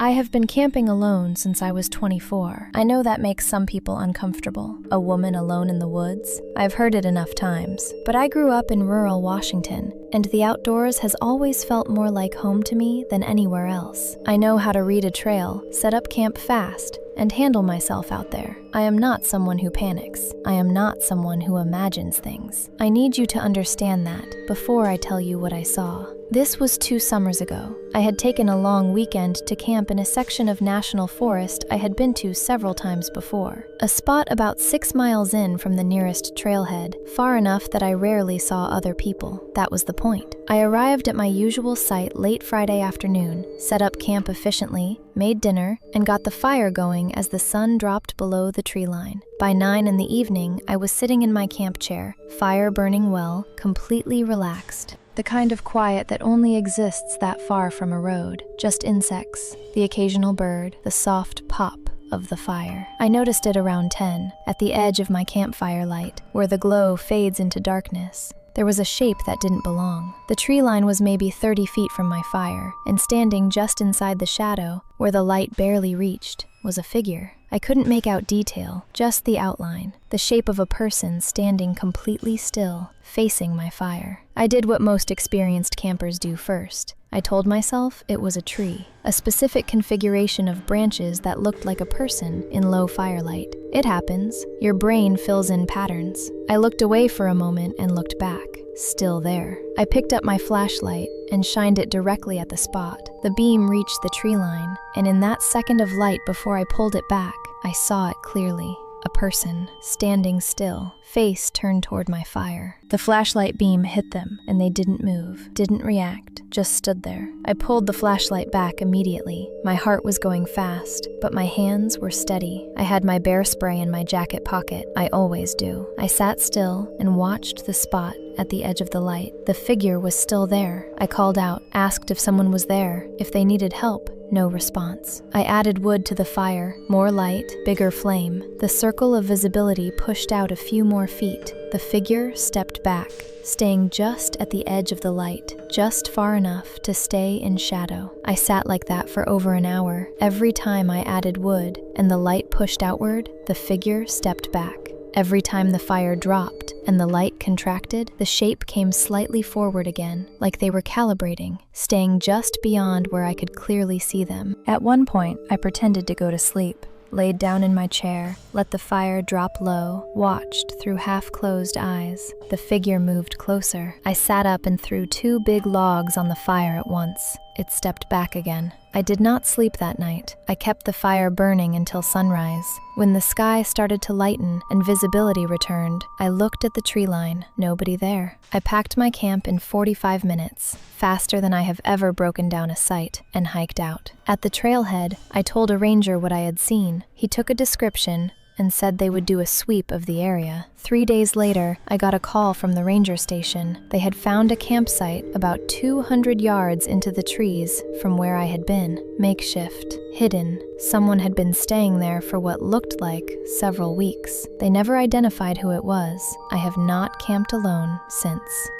I have been camping alone since I was 24. I know that makes some people uncomfortable. A woman alone in the woods? I've heard it enough times. But I grew up in rural Washington, and the outdoors has always felt more like home to me than anywhere else. I know how to read a trail, set up camp fast, and handle myself out there. I am not someone who panics. I am not someone who imagines things. I need you to understand that before I tell you what I saw. This was 2 summers ago. I had taken a long weekend to camp in a section of national forest I had been to several times before. A spot about 6 miles in from the nearest trailhead, far enough that I rarely saw other people. That was the point. I arrived at my usual site late Friday afternoon, set up camp efficiently, made dinner, and got the fire going as the sun dropped below the tree line. By 9 in the evening, I was sitting in my camp chair, fire burning well, completely relaxed. The kind of quiet that only exists that far from a road. Just insects, the occasional bird, the soft pop of the fire. I noticed it around 10, at the edge of my campfire light, where the glow fades into darkness. There was a shape that didn't belong. The tree line was maybe 30 feet from my fire, and standing just inside the shadow, where the light barely reached, was a figure. I couldn't make out detail, just the outline, the shape of a person standing completely still, facing my fire. I did what most experienced campers do first. I told myself it was a tree, a specific configuration of branches that looked like a person in low firelight. It happens. Your brain fills in patterns. I looked away for a moment and looked back. Still there. I picked up my flashlight and shined it directly at the spot. The beam reached the tree line, and in that second of light before I pulled it back, I saw it clearly. A person, standing still, face turned toward my fire. The flashlight beam hit them, and they didn't move, didn't react, just stood there. I pulled the flashlight back immediately. My heart was going fast, but my hands were steady. I had my bear spray in my jacket pocket. I always do. I sat still and watched the spot at the edge of the light. The figure was still there. I called out, asked if someone was there, if they needed help. No response. I added wood to the fire, more light, bigger flame. The circle of visibility pushed out a few more feet. The figure stepped back, staying just at the edge of the light, just far enough to stay in shadow. I sat like that for over an hour. Every time I added wood and the light pushed outward, the figure stepped back. Every time the fire dropped and the light contracted, the shape came slightly forward again, like they were calibrating, staying just beyond where I could clearly see them. At one point, I pretended to go to sleep, laid down in my chair, let the fire drop low, watched through half-closed eyes. The figure moved closer. I sat up and threw 2 big logs on the fire at once. It stepped back again. I did not sleep that night. I kept the fire burning until sunrise. When the sky started to lighten and visibility returned, I looked at the tree line. Nobody there. I packed my camp in 45 minutes, faster than I have ever broken down a site, and hiked out. At the trailhead, I told a ranger what I had seen. He took a description and said they would do a sweep of the area. 3 days later, I got a call from the ranger station. They had found a campsite about 200 yards into the trees from where I had been. Makeshift, hidden. Someone had been staying there for what looked like several weeks. They never identified who it was. I have not camped alone since.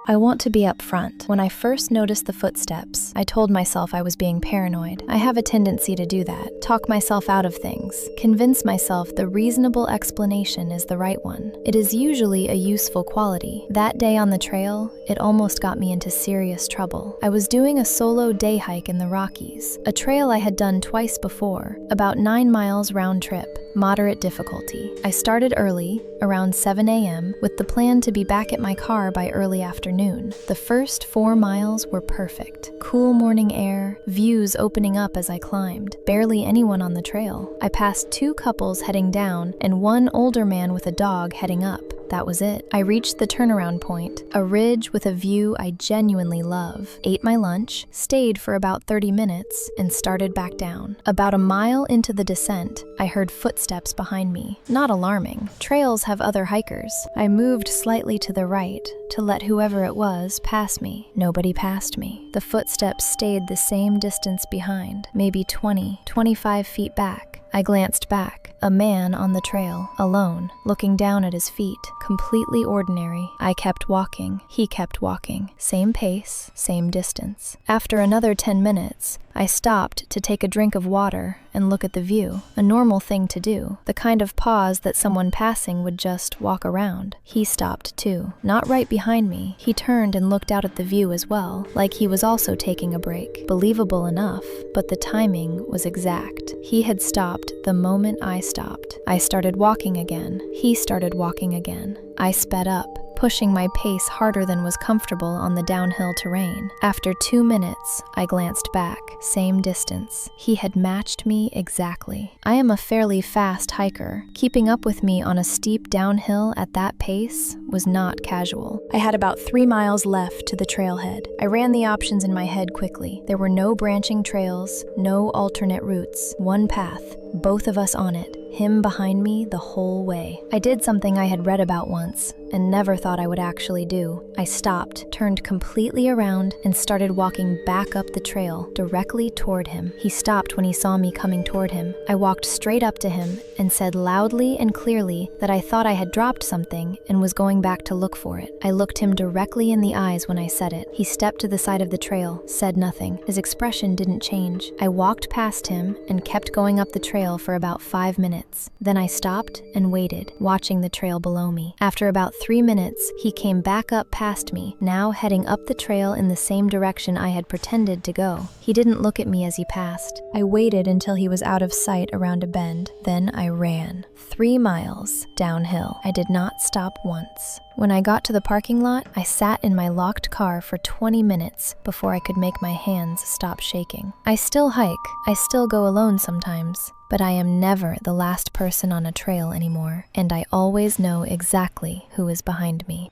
I want to be upfront. When I first noticed the footsteps, I told myself I was being paranoid. I have a tendency to do that, talk myself out of things, convince myself the reasonable explanation is the right one. It is usually a useful quality. That day on the trail, it almost got me into serious trouble. I was doing a solo day hike in the Rockies, a trail I had done twice before, about 9 miles round trip. Moderate difficulty. I started early, around 7 a.m., with the plan to be back at my car by early afternoon. The first 4 miles were perfect. Cool morning air, views opening up as I climbed. Barely anyone on the trail. I passed 2 couples heading down and 1 older man with a dog heading up. That was it. I reached the turnaround point, a ridge with a view I genuinely love. Ate my lunch, stayed for about 30 minutes, and started back down. About a mile into the descent, I heard footsteps behind me. Not alarming. Trails have other hikers. I moved slightly to the right to let whoever it was pass me. Nobody passed me. The footsteps stayed the same distance behind, maybe 20, 25 feet back. I glanced back. A man on the trail, alone, looking down at his feet, completely ordinary. I kept walking. He kept walking. Same pace, same distance. After another 10 minutes, I stopped to take a drink of water and look at the view, a normal thing to do, the kind of pause that someone passing would just walk around. He stopped too, not right behind me. He turned and looked out at the view as well, like he was also taking a break. Believable enough, but the timing was exact. He had stopped the moment I stopped. I started walking again. He started walking again. I sped up, pushing my pace harder than was comfortable on the downhill terrain. After 2 minutes, I glanced back. Same distance. He had matched me exactly. I am a fairly fast hiker. Keeping up with me on a steep downhill at that pace was not casual. I had about 3 miles left to the trailhead. I ran the options in my head quickly. There were no branching trails, no alternate routes, one path, both of us on it. Him behind me the whole way. I did something I had read about once and never thought I would actually do. I stopped, turned completely around, and started walking back up the trail, directly toward him. He stopped when he saw me coming toward him. I walked straight up to him and said loudly and clearly that I thought I had dropped something and was going back to look for it. I looked him directly in the eyes when I said it. He stepped to the side of the trail, said nothing. His expression didn't change. I walked past him and kept going up the trail for about 5 minutes. Then I stopped and waited, watching the trail below me. After about 3 minutes, he came back up past me, now heading up the trail in the same direction I had pretended to go. He didn't look at me as he passed. I waited until he was out of sight around a bend. Then I ran. 3 miles downhill. I did not stop once. When I got to the parking lot, I sat in my locked car for 20 minutes before I could make my hands stop shaking. I still hike. I still go alone sometimes. But I am never the last person on a trail anymore, and I always know exactly who is behind me.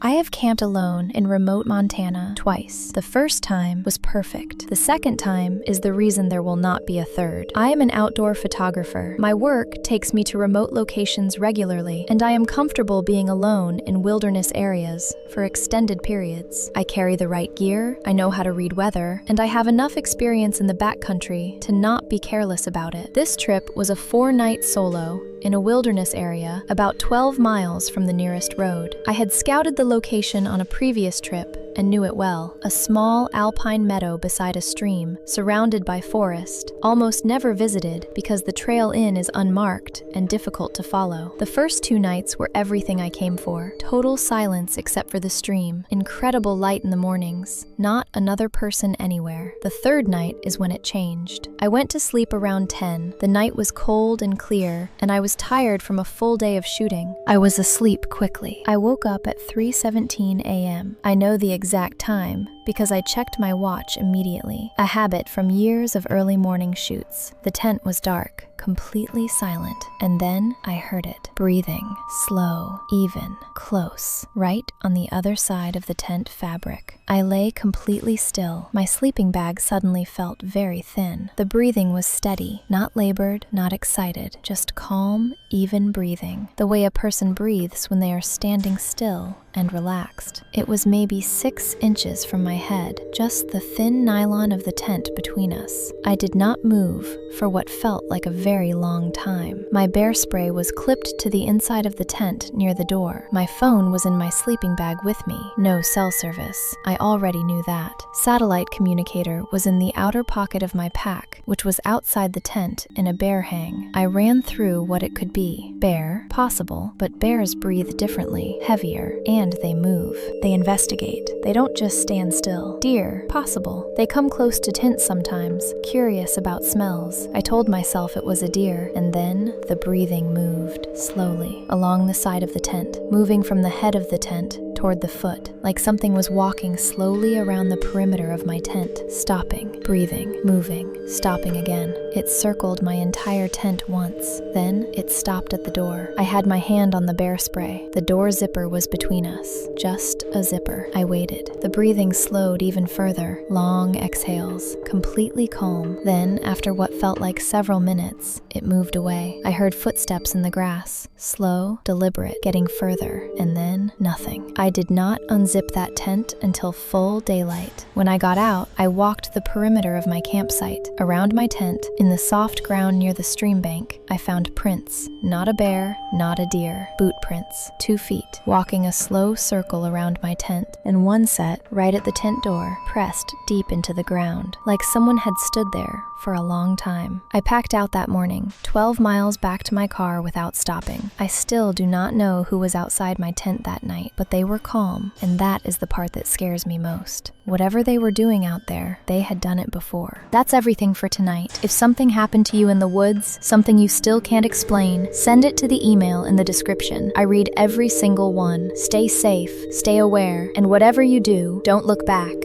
I have camped alone in remote Montana twice. The first time was perfect. The second time is the reason there will not be a third. I am an outdoor photographer. My work takes me to remote locations regularly, and I am comfortable being alone in wilderness areas for extended periods. I carry the right gear, I know how to read weather, and I have enough experience in the backcountry to not be careless about it. This trip was a 4-night solo in a wilderness area about 12 miles from the nearest road. I had scouted the location on a previous trip and knew it well. A small alpine meadow beside a stream, surrounded by forest, almost never visited because the trail in is unmarked and difficult to follow. The first 2 nights were everything I came for. Total silence except for the stream, incredible light in the mornings, not another person anywhere. The third night is when it changed. I went to sleep around 10. The night was cold and clear, and I was tired from a full day of shooting. I was asleep quickly. I woke up at 3:17 a.m. I know the exact time because I checked my watch immediately, a habit from years of early morning shoots. The tent was dark, completely silent, and then I heard it, breathing, slow, even, close, right on the other side of the tent fabric. I lay completely still. My sleeping bag suddenly felt very thin. The breathing was steady, not labored, not excited, just calm, even breathing, the way a person breathes when they are standing still and relaxed. It was maybe 6 inches from my head, just the thin nylon of the tent between us. I did not move for what felt like a very long time. My bear spray was clipped to the inside of the tent near the door. My phone was in my sleeping bag with me. No cell service. I already knew that. Satellite communicator was in the outer pocket of my pack, which was outside the tent in a bear hang. I ran through what it could be. Bear, possible, but bears breathe differently, heavier, and they move. They investigate. They don't just stand still. Deer, possible. They come close to tents sometimes, curious about smells. I told myself it was a deer, and then the breathing moved, slowly, along the side of the tent, moving from the head of the tent toward the foot, like something was walking slowly around the perimeter of my tent, stopping, breathing, moving, stopping again. It circled my entire tent once. Then it stopped at the door. I had my hand on the bear spray. The door zipper was between us, just a zipper. I waited. The breathing slowed even further, long exhales, completely calm. Then, after what felt like several minutes, it moved away. I heard footsteps in the grass, slow, deliberate, getting further, and then nothing. I did not unzip that tent until full daylight. When I got out, I walked the perimeter of my campsite. Around my tent, in the soft ground near the stream bank, I found prints. Not a bear, not a deer. Boot prints, 2 feet, walking a slow circle around my tent, and one set right at the tent door, pressed deep into the ground, like someone had stood there for a long time. I packed out that morning, 12 miles back to my car without stopping. I still do not know who was outside my tent that night, but they were calm, and that is the part that scares me most. Whatever they were doing out there, they had done it before. That's everything for tonight. If something happened to you in the woods, something you still can't explain, send it to the email in the description. I read every single one. Stay safe, stay aware, and whatever you do, don't look back.